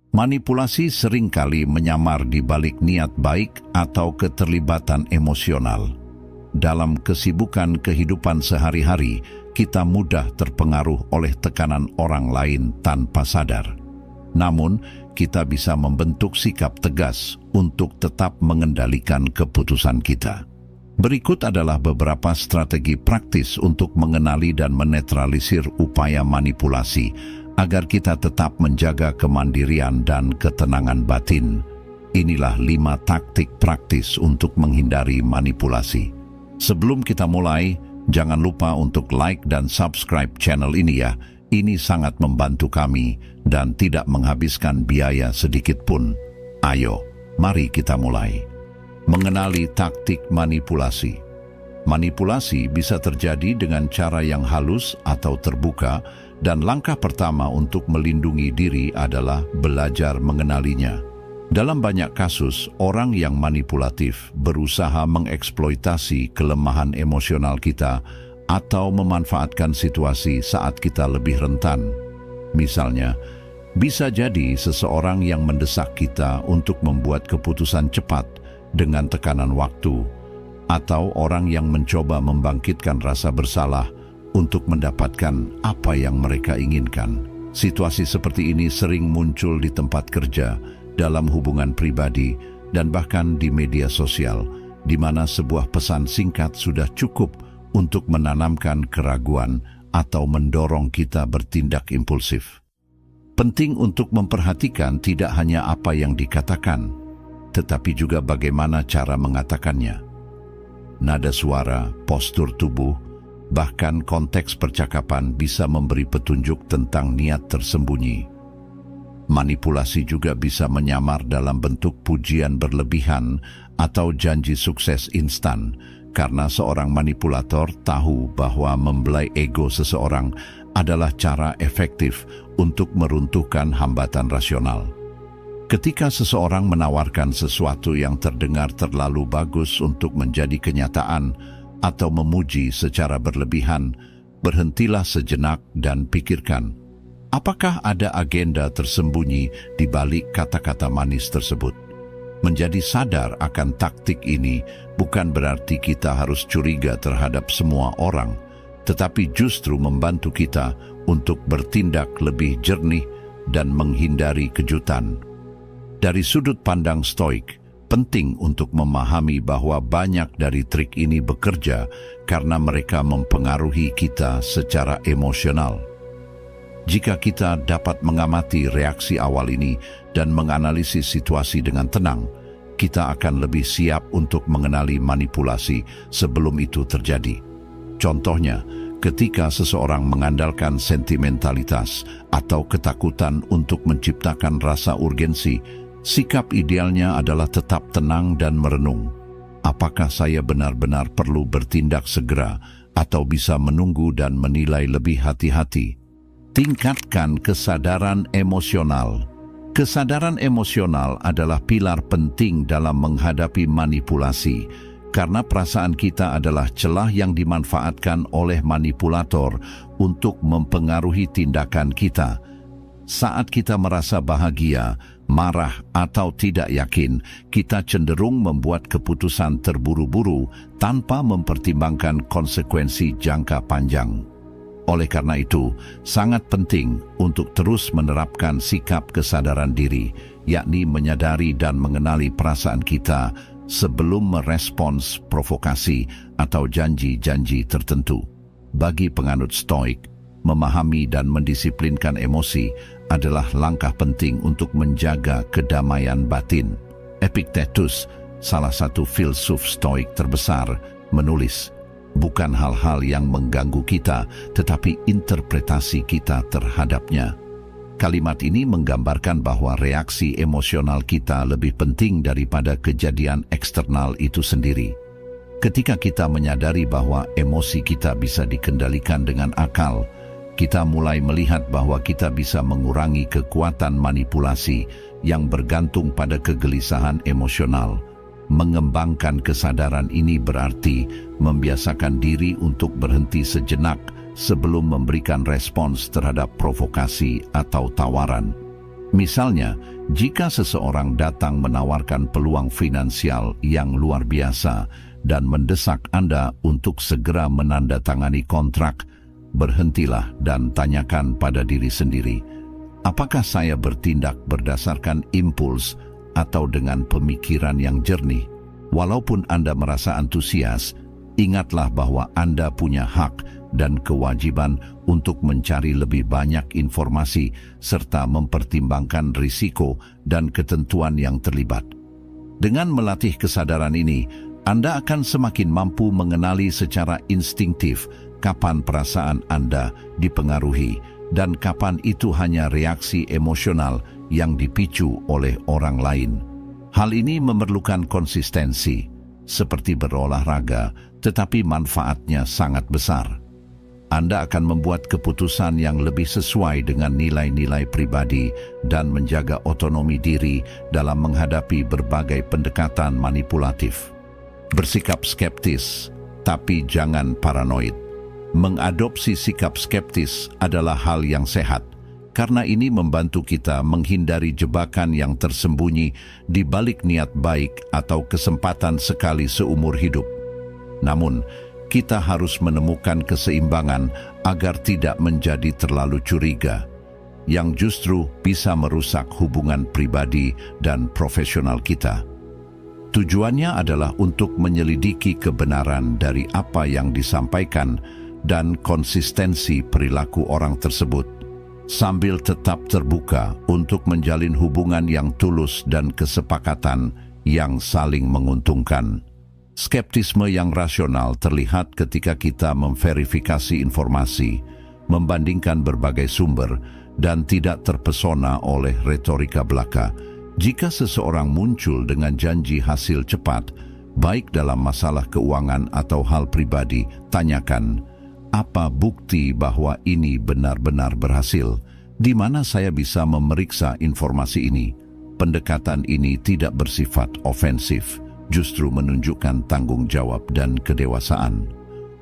Manipulasi seringkali menyamar di balik niat baik atau keterlibatan emosional. Dalam kesibukan kehidupan sehari-hari, kita mudah terpengaruh oleh tekanan orang lain tanpa sadar. Namun, kita bisa membentuk sikap tegas untuk tetap mengendalikan keputusan kita. Berikut adalah beberapa strategi praktis untuk mengenali dan menetralisir upaya manipulasi agar kita tetap menjaga kemandirian dan ketenangan batin. Inilah 5 taktik praktis untuk menghindari manipulasi. Sebelum kita mulai, jangan lupa untuk like dan subscribe channel ini ya. Ini sangat membantu kami dan tidak menghabiskan biaya sedikit pun. Ayo, mari kita mulai. Mengenali taktik manipulasi. Manipulasi bisa terjadi dengan cara yang halus atau terbuka, dan langkah pertama untuk melindungi diri adalah belajar mengenalinya. Dalam banyak kasus, orang yang manipulatif berusaha mengeksploitasi kelemahan emosional kita atau memanfaatkan situasi saat kita lebih rentan. Misalnya, bisa jadi seseorang yang mendesak kita untuk membuat keputusan cepat dengan tekanan waktu, atau orang yang mencoba membangkitkan rasa bersalah untuk mendapatkan apa yang mereka inginkan. Situasi seperti ini sering muncul di tempat kerja, dalam hubungan pribadi, dan bahkan di media sosial, di mana sebuah pesan singkat sudah cukup untuk menanamkan keraguan atau mendorong kita bertindak impulsif. Penting untuk memperhatikan tidak hanya apa yang dikatakan, tetapi juga bagaimana cara mengatakannya. Nada suara, postur tubuh, bahkan konteks percakapan bisa memberi petunjuk tentang niat tersembunyi. Manipulasi juga bisa menyamar dalam bentuk pujian berlebihan atau janji sukses instan, karena seorang manipulator tahu bahwa membelai ego seseorang adalah cara efektif untuk meruntuhkan hambatan rasional. Ketika seseorang menawarkan sesuatu yang terdengar terlalu bagus untuk menjadi kenyataan atau memuji secara berlebihan, berhentilah sejenak dan pikirkan, apakah ada agenda tersembunyi di balik kata-kata manis tersebut? Menjadi sadar akan taktik ini bukan berarti kita harus curiga terhadap semua orang, tetapi justru membantu kita untuk bertindak lebih jernih dan menghindari kejutan. Dari sudut pandang Stoik, penting untuk memahami bahwa banyak dari trik ini bekerja karena mereka mempengaruhi kita secara emosional. Jika kita dapat mengamati reaksi awal ini dan menganalisis situasi dengan tenang, kita akan lebih siap untuk mengenali manipulasi sebelum itu terjadi. Contohnya, ketika seseorang mengandalkan sentimentalitas atau ketakutan untuk menciptakan rasa urgensi, sikap idealnya adalah tetap tenang dan merenung. Apakah saya benar-benar perlu bertindak segera atau bisa menunggu dan menilai lebih hati-hati? Tingkatkan kesadaran emosional. Kesadaran emosional adalah pilar penting dalam menghadapi manipulasi, karena perasaan kita adalah celah yang dimanfaatkan oleh manipulator untuk mempengaruhi tindakan kita. Saat kita merasa bahagia, marah, atau tidak yakin, kita cenderung membuat keputusan terburu-buru tanpa mempertimbangkan konsekuensi jangka panjang. Oleh karena itu, sangat penting untuk terus menerapkan sikap kesadaran diri, yakni menyadari dan mengenali perasaan kita sebelum merespons provokasi atau janji-janji tertentu. Bagi penganut Stoik, memahami dan mendisiplinkan emosi adalah langkah penting untuk menjaga kedamaian batin. Epictetus, salah satu filsuf Stoik terbesar, menulis, bukan hal-hal yang mengganggu kita, tetapi interpretasi kita terhadapnya. Kalimat ini menggambarkan bahwa reaksi emosional kita lebih penting daripada kejadian eksternal itu sendiri. Ketika kita menyadari bahwa emosi kita bisa dikendalikan dengan akal, kita mulai melihat bahwa kita bisa mengurangi kekuatan manipulasi yang bergantung pada kegelisahan emosional. Mengembangkan kesadaran ini berarti membiasakan diri untuk berhenti sejenak sebelum memberikan respons terhadap provokasi atau tawaran. Misalnya, jika seseorang datang menawarkan peluang finansial yang luar biasa dan mendesak Anda untuk segera menandatangani kontrak, berhentilah dan tanyakan pada diri sendiri, apakah saya bertindak berdasarkan impuls atau dengan pemikiran yang jernih? Walaupun Anda merasa antusias, ingatlah bahwa Anda punya hak dan kewajiban untuk mencari lebih banyak informasi serta mempertimbangkan risiko dan ketentuan yang terlibat. Dengan melatih kesadaran ini, Anda akan semakin mampu mengenali secara instinktif kapan perasaan Anda dipengaruhi dan kapan itu hanya reaksi emosional yang dipicu oleh orang lain. Hal ini memerlukan konsistensi, seperti berolahraga, tetapi manfaatnya sangat besar. Anda akan membuat keputusan yang lebih sesuai dengan nilai-nilai pribadi dan menjaga otonomi diri dalam menghadapi berbagai pendekatan manipulatif. Bersikap skeptis, tapi jangan paranoid. Mengadopsi sikap skeptis adalah hal yang sehat, karena ini membantu kita menghindari jebakan yang tersembunyi di balik niat baik atau kesempatan sekali seumur hidup. Namun, kita harus menemukan keseimbangan agar tidak menjadi terlalu curiga, yang justru bisa merusak hubungan pribadi dan profesional kita. Tujuannya adalah untuk menyelidiki kebenaran dari apa yang disampaikan dan konsistensi perilaku orang tersebut, sambil tetap terbuka untuk menjalin hubungan yang tulus dan kesepakatan yang saling menguntungkan. Skeptisme yang rasional terlihat ketika kita memverifikasi informasi, membandingkan berbagai sumber, dan tidak terpesona oleh retorika belaka. Jika seseorang muncul dengan janji hasil cepat, baik dalam masalah keuangan atau hal pribadi, tanyakan, apa bukti bahwa ini benar-benar berhasil? Di mana saya bisa memeriksa informasi ini? Pendekatan ini tidak bersifat ofensif, justru menunjukkan tanggung jawab dan kedewasaan.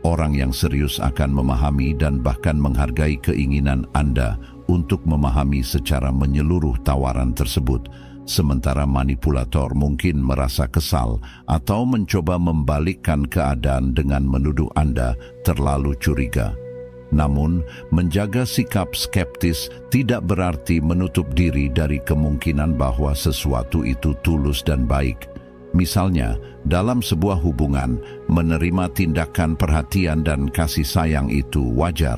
Orang yang serius akan memahami dan bahkan menghargai keinginan Anda untuk memahami secara menyeluruh tawaran tersebut, sementara manipulator mungkin merasa kesal atau mencoba membalikkan keadaan dengan menuduh Anda terlalu curiga. Namun, menjaga sikap skeptis tidak berarti menutup diri dari kemungkinan bahwa sesuatu itu tulus dan baik. Misalnya, dalam sebuah hubungan, menerima tindakan perhatian dan kasih sayang itu wajar.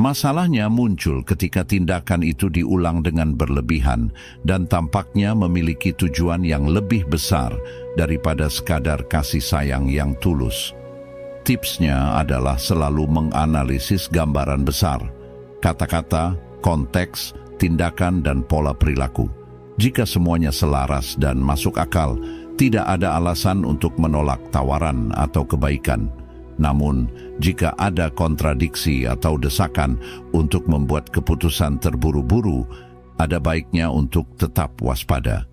Masalahnya muncul ketika tindakan itu diulang dengan berlebihan dan tampaknya memiliki tujuan yang lebih besar daripada sekadar kasih sayang yang tulus. Tipsnya adalah selalu menganalisis gambaran besar, kata-kata, konteks, tindakan, dan pola perilaku. Jika semuanya selaras dan masuk akal, tidak ada alasan untuk menolak tawaran atau kebaikan. Namun, jika ada kontradiksi atau desakan untuk membuat keputusan terburu-buru, ada baiknya untuk tetap waspada.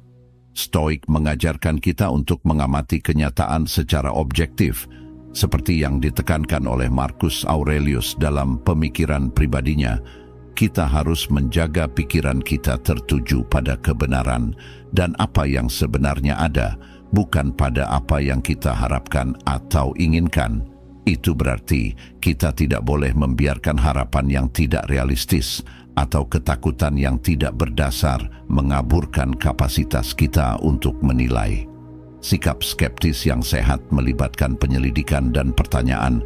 Stoik mengajarkan kita untuk mengamati kenyataan secara objektif, seperti yang ditekankan oleh Marcus Aurelius dalam pemikiran pribadinya. Kita harus menjaga pikiran kita tertuju pada kebenaran dan apa yang sebenarnya ada, bukan pada apa yang kita harapkan atau inginkan. Itu berarti kita tidak boleh membiarkan harapan yang tidak realistis atau ketakutan yang tidak berdasar mengaburkan kapasitas kita untuk menilai. Sikap skeptis yang sehat melibatkan penyelidikan dan pertanyaan,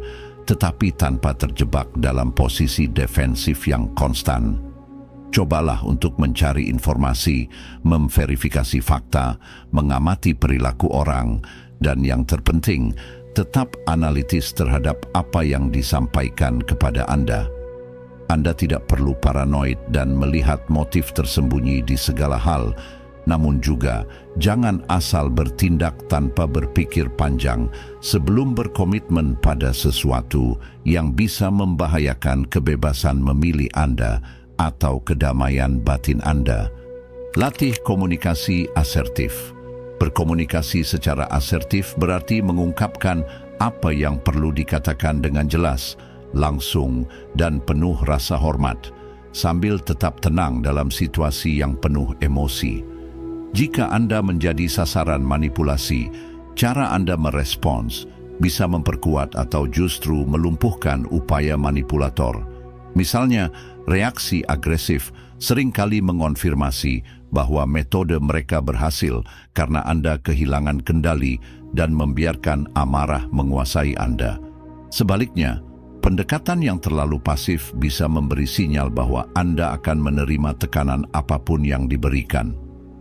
tetapi tanpa terjebak dalam posisi defensif yang konstan. Cobalah untuk mencari informasi, memverifikasi fakta, mengamati perilaku orang, dan yang terpenting, tetap analitis terhadap apa yang disampaikan kepada Anda. Anda tidak perlu paranoid dan melihat motif tersembunyi di segala hal, namun juga jangan asal bertindak tanpa berpikir panjang sebelum berkomitmen pada sesuatu yang bisa membahayakan kebebasan memilih Anda atau kedamaian batin Anda. Latih komunikasi asertif. Berkomunikasi secara asertif berarti mengungkapkan apa yang perlu dikatakan dengan jelas, langsung, dan penuh rasa hormat. sambil tetap tenang dalam situasi yang penuh emosi. Jika Anda menjadi sasaran manipulasi, cara Anda merespons bisa memperkuat atau justru melumpuhkan upaya manipulator. Misalnya, reaksi agresif seringkali mengonfirmasi bahwa metode mereka berhasil karena Anda kehilangan kendali dan membiarkan amarah menguasai Anda. Sebaliknya, pendekatan yang terlalu pasif bisa memberi sinyal bahwa Anda akan menerima tekanan apapun yang diberikan.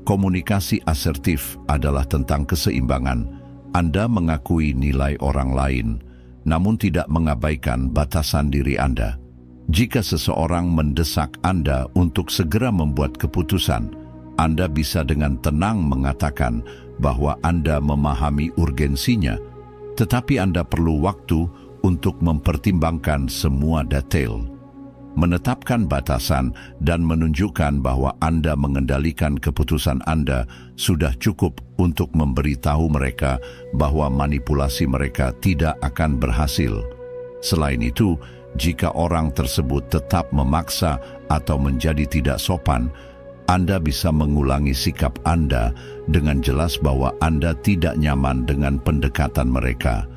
Komunikasi asertif adalah tentang keseimbangan. Anda mengakui nilai orang lain, namun tidak mengabaikan batasan diri Anda. Jika seseorang mendesak Anda untuk segera membuat keputusan, Anda bisa dengan tenang mengatakan bahwa Anda memahami urgensinya, tetapi Anda perlu waktu untuk mempertimbangkan semua detail. Menetapkan batasan dan menunjukkan bahwa Anda mengendalikan keputusan Anda sudah cukup untuk memberitahu mereka bahwa manipulasi mereka tidak akan berhasil. Selain itu, jika orang tersebut tetap memaksa atau menjadi tidak sopan, Anda bisa mengulangi sikap Anda dengan jelas bahwa Anda tidak nyaman dengan pendekatan mereka.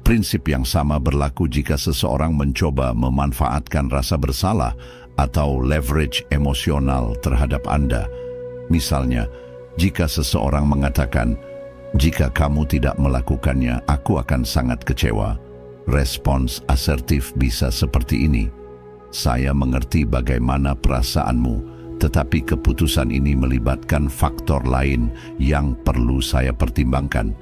Prinsip yang sama berlaku jika seseorang mencoba memanfaatkan rasa bersalah atau leverage emosional terhadap Anda. Misalnya, jika seseorang mengatakan, "Jika kamu tidak melakukannya, aku akan sangat kecewa." Respons asertif bisa seperti ini. "Saya mengerti bagaimana perasaanmu, tetapi keputusan ini melibatkan faktor lain yang perlu saya pertimbangkan.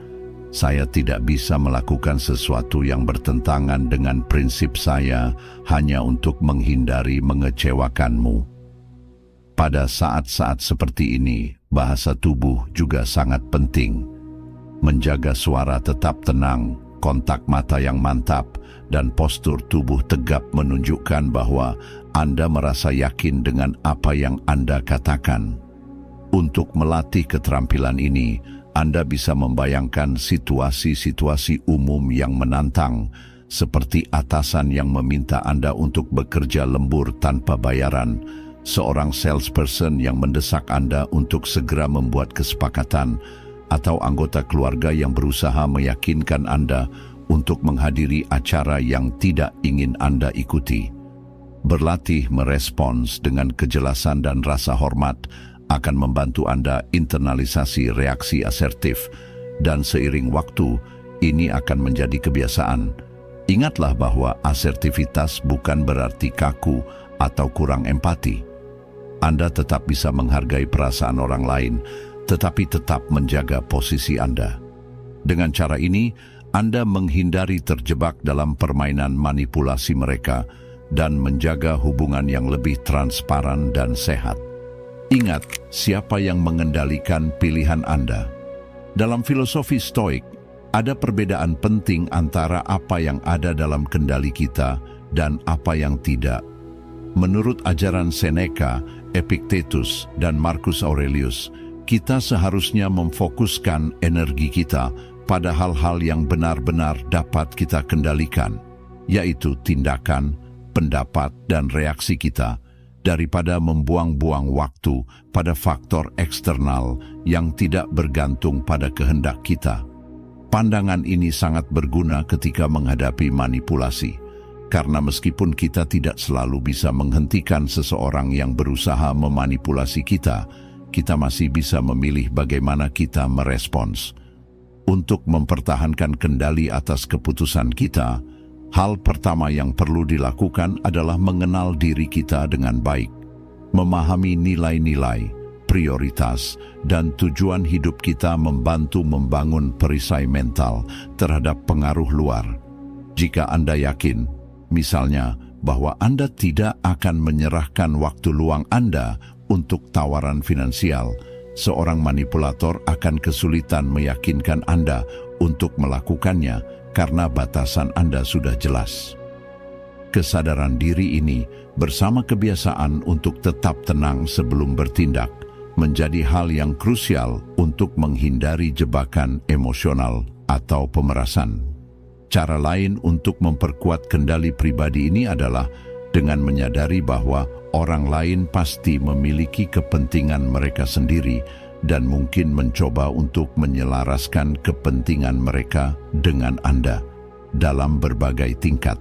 Saya tidak bisa melakukan sesuatu yang bertentangan dengan prinsip saya hanya untuk menghindari mengecewakanmu." Pada saat-saat seperti ini, bahasa tubuh juga sangat penting. Menjaga suara tetap tenang, kontak mata yang mantap, dan postur tubuh tegap menunjukkan bahwa Anda merasa yakin dengan apa yang Anda katakan. Untuk melatih keterampilan ini, Anda bisa membayangkan situasi-situasi umum yang menantang, seperti atasan yang meminta Anda untuk bekerja lembur tanpa bayaran, seorang salesperson yang mendesak Anda untuk segera membuat kesepakatan, atau anggota keluarga yang berusaha meyakinkan Anda untuk menghadiri acara yang tidak ingin Anda ikuti. Berlatih merespons dengan kejelasan dan rasa hormat akan membantu Anda internalisasi reaksi asertif, dan seiring waktu, ini akan menjadi kebiasaan. Ingatlah bahwa asertivitas bukan berarti kaku atau kurang empati. Anda tetap bisa menghargai perasaan orang lain, tetapi tetap menjaga posisi Anda. Dengan cara ini, Anda menghindari terjebak dalam permainan manipulasi mereka dan menjaga hubungan yang lebih transparan dan sehat. Ingat, siapa yang mengendalikan pilihan Anda. Dalam filosofi Stoik, ada perbedaan penting antara apa yang ada dalam kendali kita dan apa yang tidak. Menurut ajaran Seneca, Epictetus, dan Marcus Aurelius, kita seharusnya memfokuskan energi kita pada hal-hal yang benar-benar dapat kita kendalikan, yaitu tindakan, pendapat, dan reaksi kita, daripada membuang-buang waktu pada faktor eksternal yang tidak bergantung pada kehendak kita. Pandangan ini sangat berguna ketika menghadapi manipulasi, karena meskipun kita tidak selalu bisa menghentikan seseorang yang berusaha memanipulasi kita, kita masih bisa memilih bagaimana kita merespons. Untuk mempertahankan kendali atas keputusan kita, hal pertama yang perlu dilakukan adalah mengenal diri kita dengan baik, memahami nilai-nilai, prioritas, dan tujuan hidup kita membantu membangun perisai mental terhadap pengaruh luar. Jika Anda yakin, misalnya, bahwa Anda tidak akan menyerahkan waktu luang Anda untuk tawaran finansial, seorang manipulator akan kesulitan meyakinkan Anda untuk melakukannya karena batasan Anda sudah jelas. Kesadaran diri ini bersama kebiasaan untuk tetap tenang sebelum bertindak menjadi hal yang krusial untuk menghindari jebakan emosional atau pemerasan. Cara lain untuk memperkuat kendali pribadi ini adalah dengan menyadari bahwa Orang lain pasti memiliki kepentingan mereka sendiri dan mungkin mencoba untuk menyelaraskan kepentingan mereka dengan Anda dalam berbagai tingkat.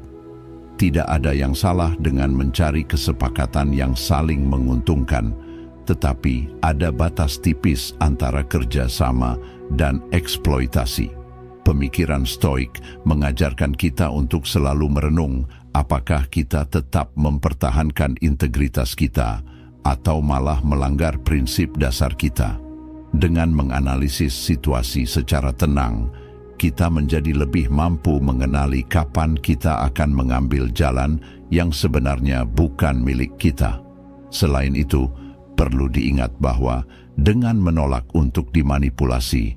Tidak ada yang salah dengan mencari kesepakatan yang saling menguntungkan, tetapi ada batas tipis antara kerjasama dan eksploitasi. Pemikiran Stoik mengajarkan kita untuk selalu merenung apakah kita tetap mempertahankan integritas kita atau malah melanggar prinsip dasar kita. Dengan menganalisis situasi secara tenang, kita menjadi lebih mampu mengenali kapan kita akan mengambil jalan yang sebenarnya bukan milik kita. Selain itu, perlu diingat bahwa dengan menolak untuk dimanipulasi,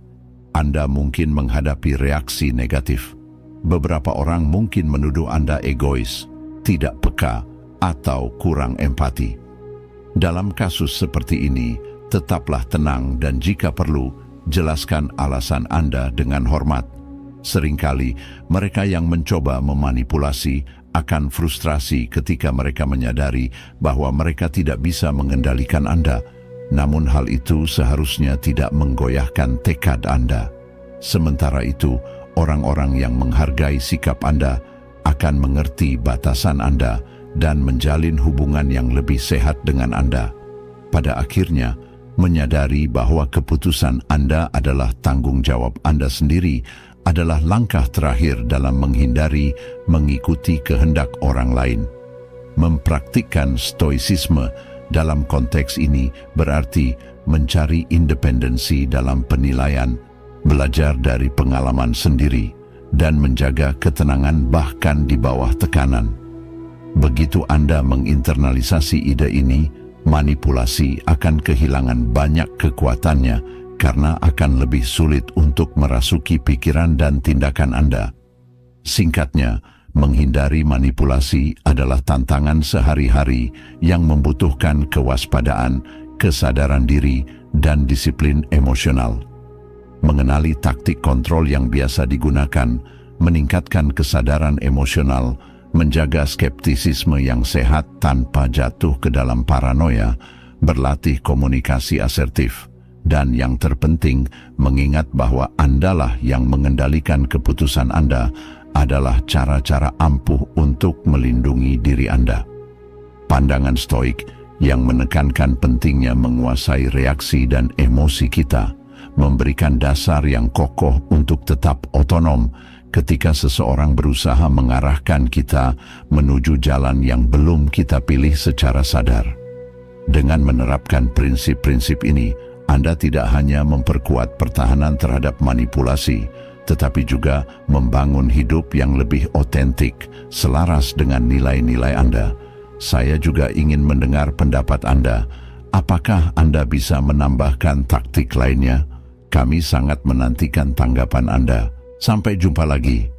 Anda mungkin menghadapi reaksi negatif. Beberapa orang mungkin menuduh Anda egois, tidak peka, atau kurang empati. Dalam kasus seperti ini, tetaplah tenang dan jika perlu, jelaskan alasan Anda dengan hormat. Seringkali, mereka yang mencoba memanipulasi akan frustrasi ketika mereka menyadari bahwa mereka tidak bisa mengendalikan Anda. Namun hal itu seharusnya tidak menggoyahkan tekad Anda. Sementara itu, orang-orang yang menghargai sikap Anda akan mengerti batasan Anda dan menjalin hubungan yang lebih sehat dengan Anda. Pada akhirnya, menyadari bahwa keputusan Anda adalah tanggung jawab Anda sendiri adalah langkah terakhir dalam menghindari mengikuti kehendak orang lain. Mempraktikkan stoisisme dalam konteks ini berarti mencari independensi dalam penilaian, belajar dari pengalaman sendiri, dan menjaga ketenangan bahkan di bawah tekanan. Begitu Anda menginternalisasi ide ini, manipulasi akan kehilangan banyak kekuatannya karena akan lebih sulit untuk merasuki pikiran dan tindakan Anda. Singkatnya, menghindari manipulasi adalah tantangan sehari-hari yang membutuhkan kewaspadaan, kesadaran diri, dan disiplin emosional. Mengenali taktik kontrol yang biasa digunakan, meningkatkan kesadaran emosional, menjaga skeptisisme yang sehat tanpa jatuh ke dalam paranoia, berlatih komunikasi asertif, dan yang terpenting, mengingat bahwa Andalah yang mengendalikan keputusan Anda adalah cara-cara ampuh untuk melindungi diri Anda. Pandangan Stoik yang menekankan pentingnya menguasai reaksi dan emosi kita, memberikan dasar yang kokoh untuk tetap otonom ketika seseorang berusaha mengarahkan kita menuju jalan yang belum kita pilih secara sadar. Dengan menerapkan prinsip-prinsip ini, Anda tidak hanya memperkuat pertahanan terhadap manipulasi, tetapi juga membangun hidup yang lebih otentik, selaras dengan nilai-nilai Anda. Saya juga ingin mendengar pendapat Anda. Apakah Anda bisa menambahkan taktik lainnya? Kami sangat menantikan tanggapan Anda. Sampai jumpa lagi.